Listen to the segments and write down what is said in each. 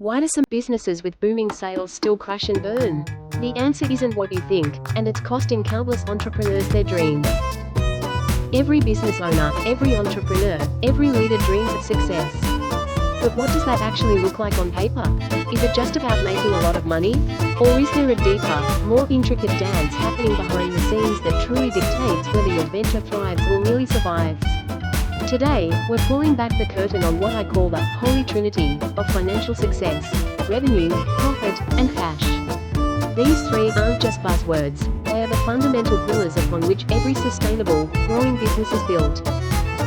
Why do some businesses with booming sales still crash and burn? The answer isn't what you think, and it's costing countless entrepreneurs their dreams. Every business owner, every entrepreneur, every leader dreams of success. But what does that actually look like on paper? Is it just about making a lot of money? Or is there a deeper, more intricate dance happening behind the scenes that truly dictates whether your venture thrives or merely survives? Today, we're pulling back the curtain on what I call the holy trinity of financial success: revenue, profit, and cash. These three aren't just buzzwords, they are the fundamental pillars upon which every sustainable, growing business is built.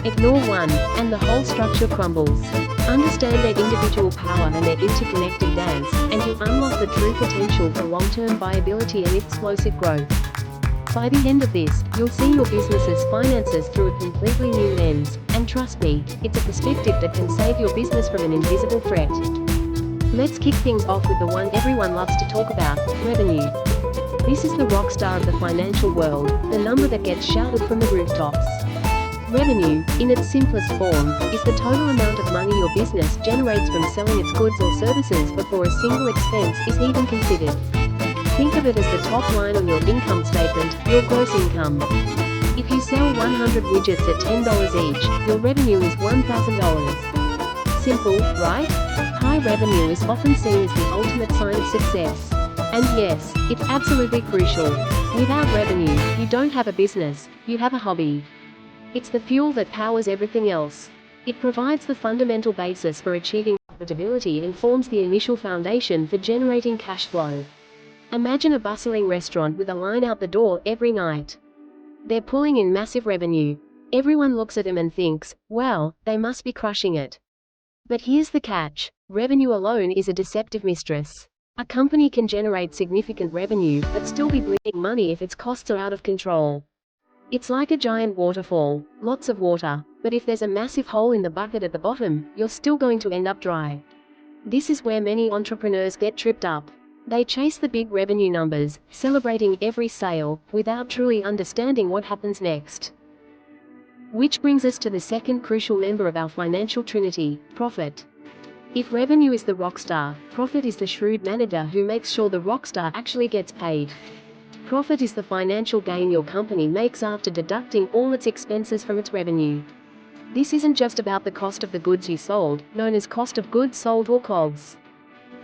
Ignore one, and the whole structure crumbles. Understand their individual power and their interconnected dance, and you'll unlock the true potential for long-term viability and explosive growth. By the end of this, you'll see your business's finances through a completely new lens, and trust me, it's a perspective that can save your business from an invisible threat. Let's kick things off with the one everyone loves to talk about: revenue. This is the rock star of the financial world, the number that gets shouted from the rooftops. Revenue, in its simplest form, is the total amount of money your business generates from selling its goods or services before a single expense is even considered. Think of it as the top line on your income statement, your gross income. If you sell 100 widgets at $10 each, your revenue is $1,000. Simple, right? High revenue is often seen as the ultimate sign of success. And yes, it's absolutely crucial. Without revenue, you don't have a business, you have a hobby. It's the fuel that powers everything else. It provides the fundamental basis for achieving profitability and forms the initial foundation for generating cash flow. Imagine a bustling restaurant with a line out the door every night. They're pulling in massive revenue. Everyone looks at them and thinks, well, they must be crushing it. But here's the catch: revenue alone is a deceptive mistress. A company can generate significant revenue, but still be bleeding money if its costs are out of control. It's like a giant waterfall, lots of water, but if there's a massive hole in the bucket at the bottom, you're still going to end up dry. This is where many entrepreneurs get tripped up. They chase the big revenue numbers, celebrating every sale, without truly understanding what happens next. Which brings us to the second crucial member of our financial trinity: profit. If revenue is the rock star, profit is the shrewd manager who makes sure the rock star actually gets paid. Profit is the financial gain your company makes after deducting all its expenses from its revenue. This isn't just about the cost of the goods you sold, known as cost of goods sold or COGS.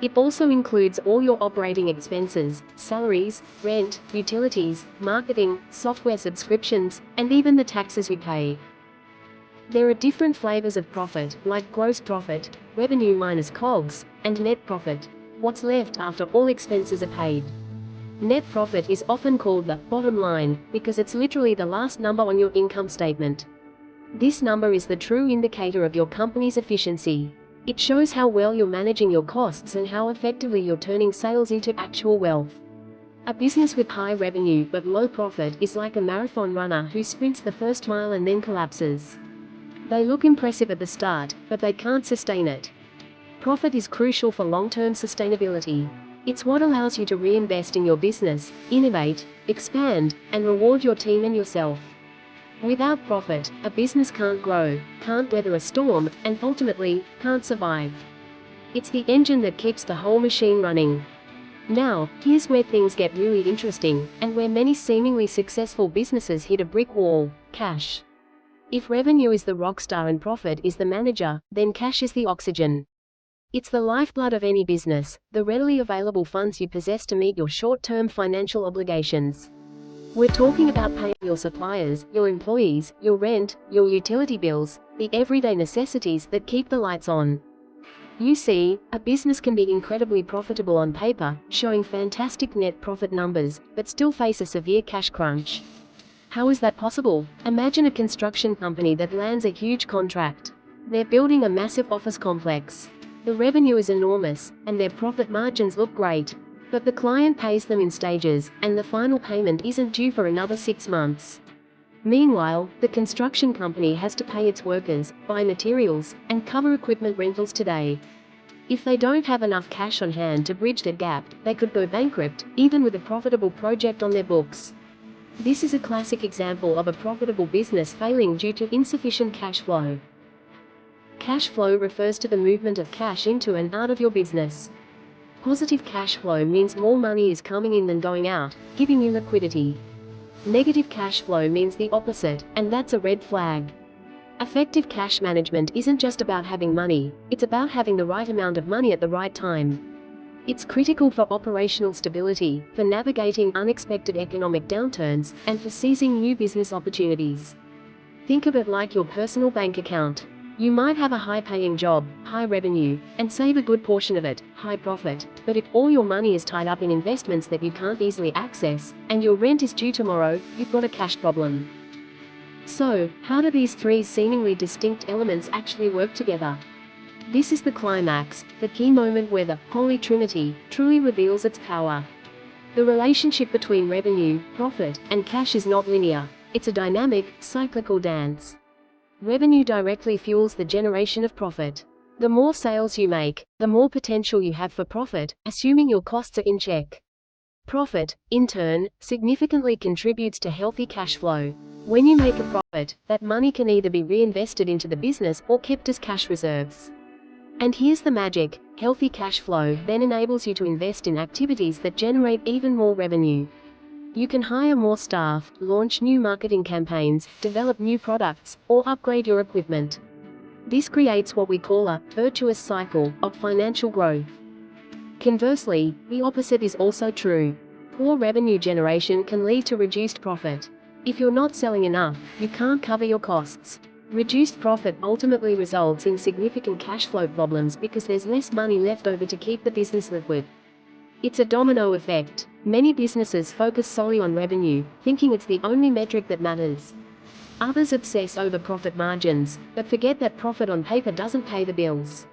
It also includes all your operating expenses: salaries, rent, utilities, marketing, software subscriptions, and even the taxes you pay. There are different flavors of profit, like gross profit, revenue minus COGS, and net profit, what's left after all expenses are paid. Net profit is often called the bottom line, because it's literally the last number on your income statement. This number is the true indicator of your company's efficiency. It shows how well you're managing your costs and how effectively you're turning sales into actual wealth. A business with high revenue but low profit is like a marathon runner who sprints the first mile and then collapses. They look impressive at the start, but they can't sustain it. Profit is crucial for long-term sustainability. It's what allows you to reinvest in your business, innovate, expand, and reward your team and yourself. Without profit, a business can't grow, can't weather a storm, and ultimately, can't survive. It's the engine that keeps the whole machine running. Now, here's where things get really interesting, and where many seemingly successful businesses hit a brick wall: cash. If revenue is the rock star and profit is the manager, then cash is the oxygen. It's the lifeblood of any business, the readily available funds you possess to meet your short-term financial obligations. We're talking about paying your suppliers, your employees, your rent, your utility bills, the everyday necessities that keep the lights on. You see, a business can be incredibly profitable on paper, showing fantastic net profit numbers, but still face a severe cash crunch. How is that possible? Imagine a construction company that lands a huge contract. They're building a massive office complex. The revenue is enormous, and their profit margins look great. But the client pays them in stages, and the final payment isn't due for another 6 months. Meanwhile, the construction company has to pay its workers, buy materials, and cover equipment rentals today. If they don't have enough cash on hand to bridge the gap, they could go bankrupt, even with a profitable project on their books. This is a classic example of a profitable business failing due to insufficient cash flow. Cash flow refers to the movement of cash into and out of your business. Positive cash flow means more money is coming in than going out, giving you liquidity. Negative cash flow means the opposite, and that's a red flag. Effective cash management isn't just about having money, it's about having the right amount of money at the right time. It's critical for operational stability, for navigating unexpected economic downturns, and for seizing new business opportunities. Think of it like your personal bank account. You might have a high-paying job, high revenue, and save a good portion of it, high profit, but if all your money is tied up in investments that you can't easily access, and your rent is due tomorrow, you've got a cash problem. So, how do these three seemingly distinct elements actually work together? This is the climax, the key moment where the Holy Trinity truly reveals its power. The relationship between revenue, profit, and cash is not linear. It's a dynamic, cyclical dance. Revenue directly fuels the generation of profit. The more sales you make, the more potential you have for profit, assuming your costs are in check. Profit, in turn, significantly contributes to healthy cash flow. When you make a profit, that money can either be reinvested into the business or kept as cash reserves. And here's the magic: healthy cash flow then enables you to invest in activities that generate even more revenue. You can hire more staff, launch new marketing campaigns, develop new products, or upgrade your equipment. This creates what we call a virtuous cycle of financial growth. Conversely, the opposite is also true. Poor revenue generation can lead to reduced profit. If you're not selling enough, you can't cover your costs. Reduced profit ultimately results in significant cash flow problems because there's less money left over to keep the business liquid. It's a domino effect. Many businesses focus solely on revenue, thinking it's the only metric that matters. Others obsess over profit margins, but forget that profit on paper doesn't pay the bills.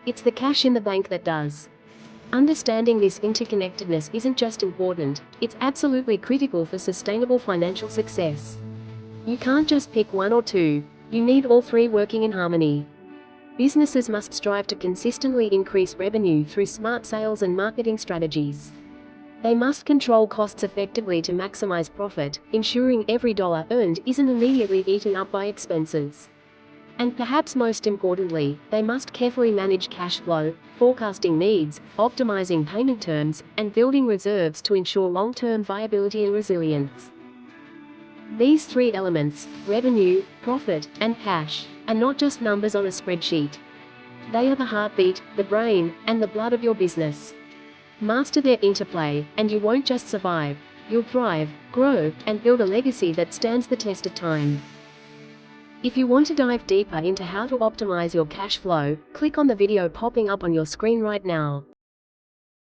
It's the cash in the bank that does. Understanding this interconnectedness isn't just important, it's absolutely critical for sustainable financial success. You can't just pick one or two. You need all three working in harmony. Businesses must strive to consistently increase revenue through smart sales and marketing strategies. They must control costs effectively to maximize profit, ensuring every dollar earned isn't immediately eaten up by expenses. And perhaps most importantly, they must carefully manage cash flow, forecasting needs, optimizing payment terms, and building reserves to ensure long-term viability and resilience. These three elements, revenue, profit, and cash, are not just numbers on a spreadsheet. They are the heartbeat, the brain, and the blood of your business. Master their interplay, and you won't just survive, you'll thrive, grow, and build a legacy that stands the test of time. If you want to dive deeper into how to optimize your cash flow, click on the video popping up on your screen right now.